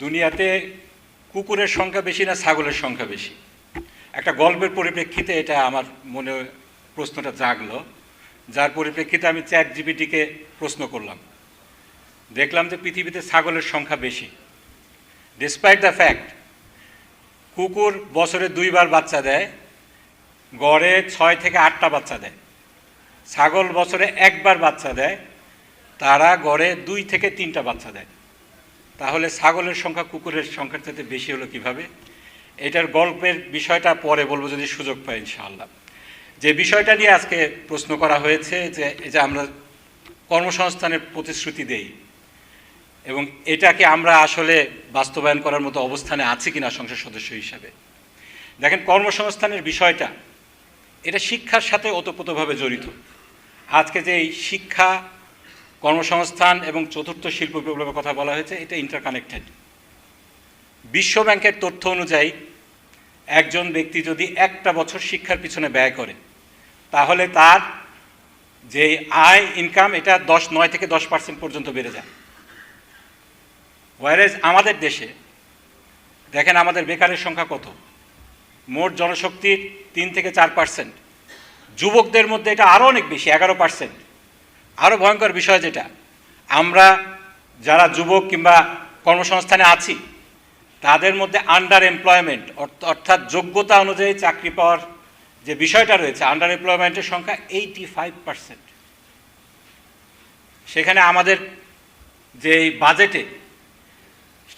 দুনিয়াতে কুকুরের সংখ্যা বেশি না ছাগলের সংখ্যা বেশি? একটা গল্পের পরিপ্রেক্ষিতে এটা আমার মনে প্রশ্নটা জাগলো, যার পরিপ্রেক্ষিতে আমি চ্যাট জিপিটিকে প্রশ্ন করলাম। দেখলাম যে পৃথিবীতে ছাগলের সংখ্যা বেশি, ডিসপাইট দ্য ফ্যাক্ট কুকুর বছরে 2 বার বাচ্চা দেয়, গড়ে 6 থেকে 8টা বাচ্চা দেয়। ছাগল বছরে 1 বার বাচ্চা দেয়, তারা গড়ে 2 থেকে 3টা বাচ্চা দেয়। তাহলে ছাগলের সংখ্যা কুকুরের সংখ্যার চাইতে বেশি হলো কিভাবে? এটার গল্পের বিষয়টা পরে বলবো যদি সুযোগ পাই ইনশাআল্লাহ। যে বিষয়টা নিয়ে আজকে প্রশ্ন করা হয়েছে যে আমরা কর্মসংস্থানের প্রতিশ্রুতি দেই এবং এটাকে আমরা আসলে বাস্তবায়ন করার মতো অবস্থানে আছি কিনা সংসদ সদস্য হিসাবে। দেখেন, কর্মসংস্থানের বিষয়টা এটা শিক্ষার সাথে ওতপ্রোতভাবে জড়িত। আজকে যে এই শিক্ষা, কর্মসংস্থান এবং চতুর্থ শিল্প বিপ্লবের কথা বলা হয়েছে, এটা ইন্টারকানেক্টেড। বিশ্ব ব্যাংকের তথ্য অনুযায়ী একজন ব্যক্তি যদি 1টা বছর শিক্ষার পিছনে ব্যয় করে, তাহলে তার যে আয় ইনকাম এটা 9 থেকে 10% পর্যন্ত বেড়ে যায়। ওয়ারেজ আমাদের দেশে দেখেন আমাদের বেকারের সংখ্যা কত, মোট জনশক্তির 3 থেকে 4%, যুবকদের মধ্যে এটা আরও অনেক বেশি, 11%। আরও ভয়ঙ্কর বিষয় যেটা, আমরা যারা যুবক কিংবা কর্মসংস্থানে আছি তাদের মধ্যে আন্ডার এমপ্লয়মেন্ট অর্থাৎ যোগ্যতা অনুযায়ী চাকরি পাওয়ার যে বিষয়টা রয়েছে, আন্ডার এমপ্লয়মেন্টের সংখ্যা 85%। সেখানে আমাদের যে বাজেটে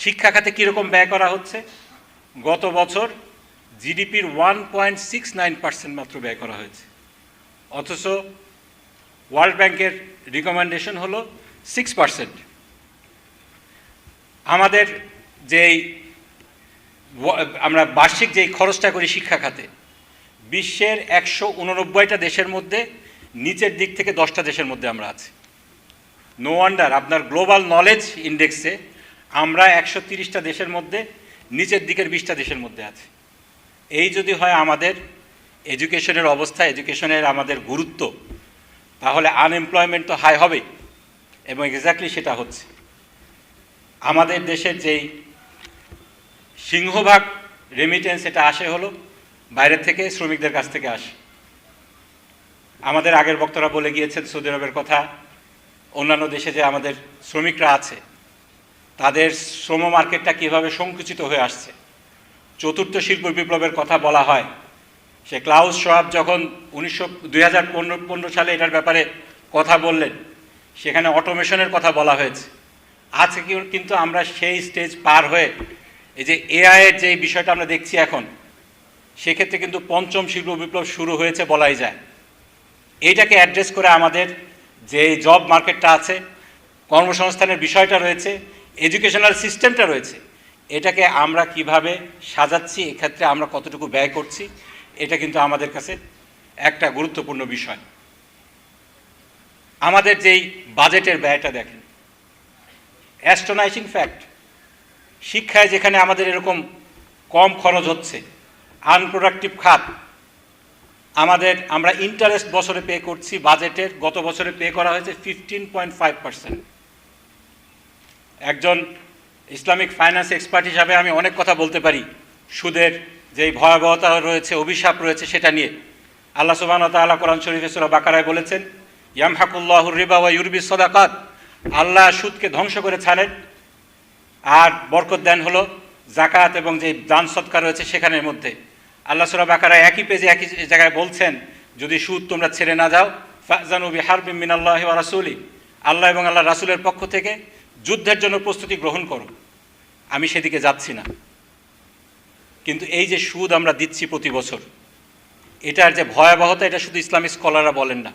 শিক্ষা খাতে কীরকম ব্যয় করা হচ্ছে, গত বছর জিডিপির 1.69% মাত্র ব্যয় করা হয়েছে, অথচ ওয়ার্ল্ড ব্যাংকের রিকমেন্ডেশন হলো 6%। আমাদের যেই আমরা বার্ষিক যেই খরচটা করি শিক্ষা খাতে, বিশ্বের 189টা দেশের মধ্যে নিচের দিক থেকে 10টা দেশের মধ্যে আমরা আছি। নো ওয়ান্ডার আপনার গ্লোবাল নলেজ ইন্ডেক্সে আমরা 130টা দেশের মধ্যে নিচের দিকের 20টা দেশের মধ্যে আছি। এই যদি হয় আমাদের এডুকেশনের অবস্থা, এডুকেশনের আমাদের গুরুত্ব, তাহলে আনএমপ্লয়মেন্ট তো হাই হবে এবং এক্স্যাক্টলি সেটা হচ্ছে। আমাদের দেশের যেই সিংহভাগ রেমিটেন্স এটা আসে হলো বাইরের থেকে, শ্রমিকদের কাছ থেকে আসে। আমাদের আগের বক্তারা বলে গিয়েছেন সৌদি আরবের কথা, অন্যান্য দেশে যে আমাদের শ্রমিকরা আছে তাদের শ্রম মার্কেটটা কীভাবে সংকুচিত হয়ে আসছে। চতুর্থ শিল্প বিপ্লবের কথা বলা হয়, সে ক্লাউস শোয়াব যখন 2015 সালে এটার ব্যাপারে কথা বললেন, সেখানে অটোমেশনের কথা বলা হয়েছে। আজকে কিন্তু আমরা সেই স্টেজ পার হয়ে এই যে এআইয়ের যে বিষয়টা আমরা দেখছি এখন, সেক্ষেত্রে কিন্তু পঞ্চম শিল্প বিপ্লব শুরু হয়েছে বলাই যায়। এইটাকে অ্যাড্রেস করে আমাদের যে জব মার্কেটটা আছে, কর্মসংস্থানের বিষয়টা রয়েছে, এডুকেশনাল সিস্টেমটা রয়েছে, এটাকে আমরা কিভাবে সাজাচ্ছি, এক্ষেত্রে আমরা কতটুকু ব্যয় করছি, এটা কিন্তু আমাদের কাছে একটা গুরুত্বপূর্ণ বিষয়। আমাদের যেই বাজেটের ব্যয়টা দেখেন, অ্যাস্ট্রোনাইজিং ফ্যাক্ট, শিক্ষায় যেখানে আমাদের এরকম কম খরচ হচ্ছে, আনপ্রোডাক্টিভ খাত আমরা ইন্টারেস্ট বছরে পে করছি, বাজেটের গত বছরে পে করা হয়েছে 15.5%। একজন ইসলামিক ফাইন্যান্স এক্সপার্ট হিসাবে আমি অনেক কথা বলতে পারি সুদের যেই ভয়াবহতা রয়েছে, অভিশাপ রয়েছে সেটা নিয়ে। আল্লাহ সুবহানাহু ওয়া তাআলা কোরআন শরীফে সূরা বাকারায় বলেছেন, ইয়ামহাকুল্লাহুর রিবা ওয়া ইউরবিস সাদাকাত, আল্লাহ সুদকে ধ্বংস করে ছাড়েন আর বরকত দেন হলো জাকাত এবং যে দান সদকা রয়েছে সেখানের মধ্যে। আল্লাহ সূরা বাকারায় একই পেজে একই জায়গায় বলছেন, যদি সুদ তোমরা ছেড়ে না যাও, ফাজানু বিহারবিম মিনাল্লাহি ওয়া রাসূলি, আল্লাহ এবং আল্লাহ রাসূলের পক্ষ থেকে যুদ্ধের জন্য প্রস্তুতি গ্রহণ করো। আমি সেদিকে যাচ্ছি না, কিন্তু এই যে সুদ আমরা দিচ্ছি প্রতি বছর, এটার যে ভয়াবহতা, এটা শুধু ইসলামিক স্কলাররা বলেন না,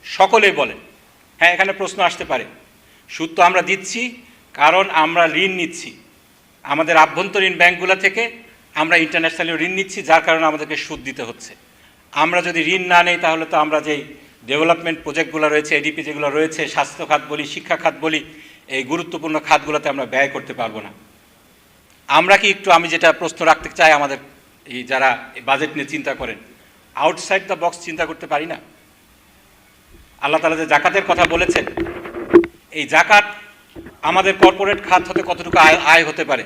সকলেই বলেন। হ্যাঁ, এখানে প্রশ্ন আসতে পারে, সুদ তো আমরা দিচ্ছি কারণ আমরা ঋণ নিচ্ছি আমাদের আভ্যন্তরীণ ব্যাংকগুলো থেকে, আমরা ইন্টারন্যাশনালি ঋণ নিচ্ছি, যার কারণে আমাদেরকে সুদ দিতে হচ্ছে। আমরা যদি ঋণ না নেই তাহলে তো আমরা যেই ডেভেলপমেন্ট প্রজেক্টগুলো রয়েছে, এডিপি যেগুলো রয়েছে, স্বাস্থ্য খাত বলি, শিক্ষা খাত বলি, এই গুরুত্বপূর্ণ খাতগুলোতে আমরা ব্যয় করতে পারবো না। আমরা কি একটু, আমি যেটা প্রশ্ন রাখতে চাই, আমাদের এই যারা বাজেট নিয়ে চিন্তা করেন, আউটসাইড দ্য বক্স চিন্তা করতে পারি না? আল্লাহ তাআলা যে জাকাতের কথা বলেছেন, এই জাকাত আমাদের কর্পোরেট খাত হতে কতটুকু আয় হতে পারে,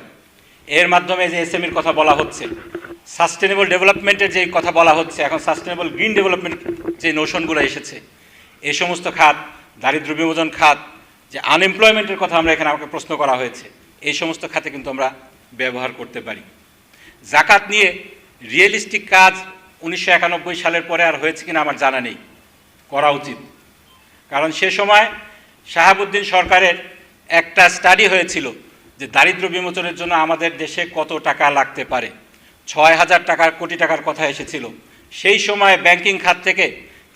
এর মাধ্যমে যে এসএমইর কথা বলা হচ্ছে, সাস্টেনেবল ডেভেলপমেন্টের যে কথা বলা হচ্ছে, এখন সাস্টেনেবল গ্রিন ডেভেলপমেন্ট যে নোশনগুলো এসেছে, এই সমস্ত খাত, দারিদ্র বিমোচন খাত, যে আনএমপ্লয়মেন্টের কথা আমরা এখানে আমাকে প্রশ্ন করা হয়েছে, এই সমস্ত খাতে কিন্তু আমরা ব্যবহার করতে পারি। জাকাত নিয়ে রিয়েলিস্টিক কাজ 1991 সালের পরে আর হয়েছে কিনা আমার জানা নেই, করা উচিত। কারণ সে সময় শাহাবুদ্দিন সরকারের একটা স্টাডি হয়েছিল যে দারিদ্র বিমোচনের জন্য আমাদের দেশে কত টাকা লাগতে পারে, 6,000 কোটি টাকার কথা এসেছিল। সেই সময় ব্যাংকিং খাত থেকে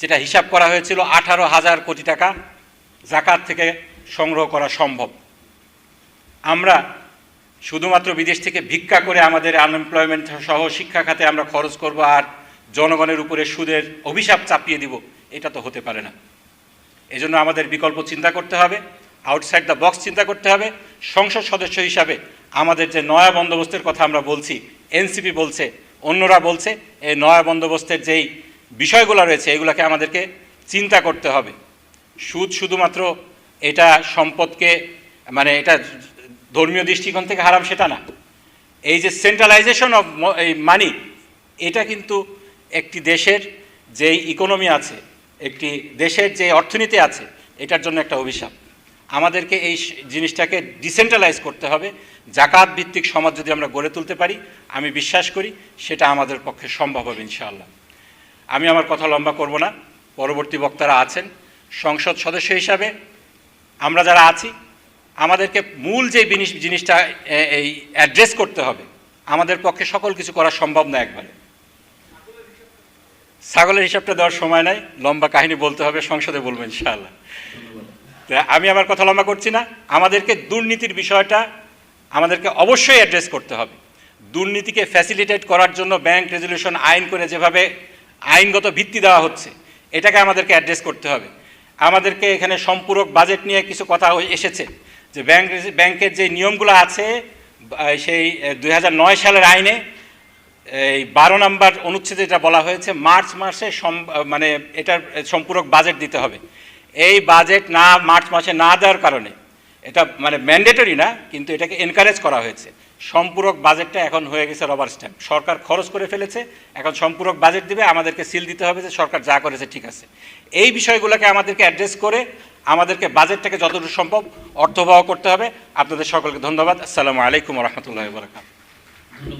যেটা হিসাব করা হয়েছিল 18,000 কোটি টাকা জাকাত থেকে সংগ্রহ করা সম্ভব। আমরা শুধুমাত্র বিদেশ থেকে ভিক্ষা করে আমাদের আনএমপ্লয়মেন্ট সহ শিক্ষা খাতে আমরা খরচ করব আর জনগণের উপরে সুদের অভিশাপ চাপিয়ে দিব, এটা তো হতে পারে না। এজন্য আমাদের বিকল্প চিন্তা করতে হবে, আউটসাইড দ্য বক্স চিন্তা করতে হবে। সংসদ সদস্য হিসাবে আমাদের যে নয়া বন্দোবস্তের কথা আমরা বলছি, এনসিপি বলছে, অন্যরা বলছে, এই নয়া বন্দোবস্তের যেই বিষয়গুলো রয়েছে এগুলোকে আমাদেরকে চিন্তা করতে হবে। সুদ শুধুমাত্র এটা সম্পদকে, মানে এটা ধর্মীয় দৃষ্টিকোণ থেকে হারাম সেটা না। এই যে সেন্ট্রালাইজেশন অফ এই মানি, এটা কিন্তু একটি দেশের যেই ইকোনমি আছে, একটি দেশের যে অর্থনীতি আছে, এটার জন্য একটা অভিশাপ। আমাদেরকে এই জিনিসটাকে ডিসেন্ট্রালাইজ করতে হবে। জাকাত ভিত্তিক সমাজ যদি আমরা গড়ে তুলতে পারি, আমি বিশ্বাস করি সেটা আমাদের পক্ষে সম্ভব হবে ইনশাআল্লাহ। আমি আমার কথা লম্বা করব না, পরবর্তী বক্তারা আছেন। সংসদ সদস্য হিসাবে আমরা যারা আছি, আমাদেরকে মূল যে জিনিসটা এই অ্যাড্রেস করতে হবে, আমাদের পক্ষে সকল কিছু করা সম্ভব না একবারে। ছাগলের হিসাবটা দেওয়ার সময় নাই, লম্বা কাহিনী বলতে হবে, সংসদে বলবো ইনশাআল্লাহ। আমি আমার কথা লম্বা করছি না। আমাদেরকে দুর্নীতির বিষয়টা আমাদেরকে অবশ্যই অ্যাড্রেস করতে হবে। দুর্নীতিকে ফ্যাসিলিটেট করার জন্য ব্যাংক রেজুলেশন আইন করে যেভাবে আইনগত ভিত্তি দেওয়া হচ্ছে, এটাকে আমাদেরকে অ্যাড্রেস করতে হবে। আমাদেরকে এখানে সম্পূরক বাজেট নিয়ে কিছু কথা এসেছে যে ব্যাংকের যে নিয়মগুলো আছে, সেই 2009 সালের আইনে এই 12 নম্বর অনুচ্ছেদে এটা বলা হয়েছে মার্চ মাসে মানে এটার সম্পূরক বাজেট দিতে হবে। এই বাজেট মার্চ মাসে না দেওয়ার কারণে এটা মানে ম্যান্ডেটরি না, কিন্তু এটাকে এনকারেজ করা হয়েছে। সম্পূরক বাজেটটা এখন হয়ে গেছে রবার স্ট্যাম্প, সরকার খরচ করে ফেলেছে, এখন সম্পূরক বাজেট দিবে, আমাদেরকে সিল দিতে হবে যে সরকার যা করেছে ঠিক আছে। এই বিষয়গুলোকে আমাদেরকে অ্যাড্রেস করে আমাদেরকে বাজেটটাকে যতটুকু সম্ভব অর্থবহ করতে হবে। আপনাদের সকলকে ধন্যবাদ। আসসালামু আলাইকুম ওয়া রাহমাতুল্লাহি ওয়া বারাকাতুহু।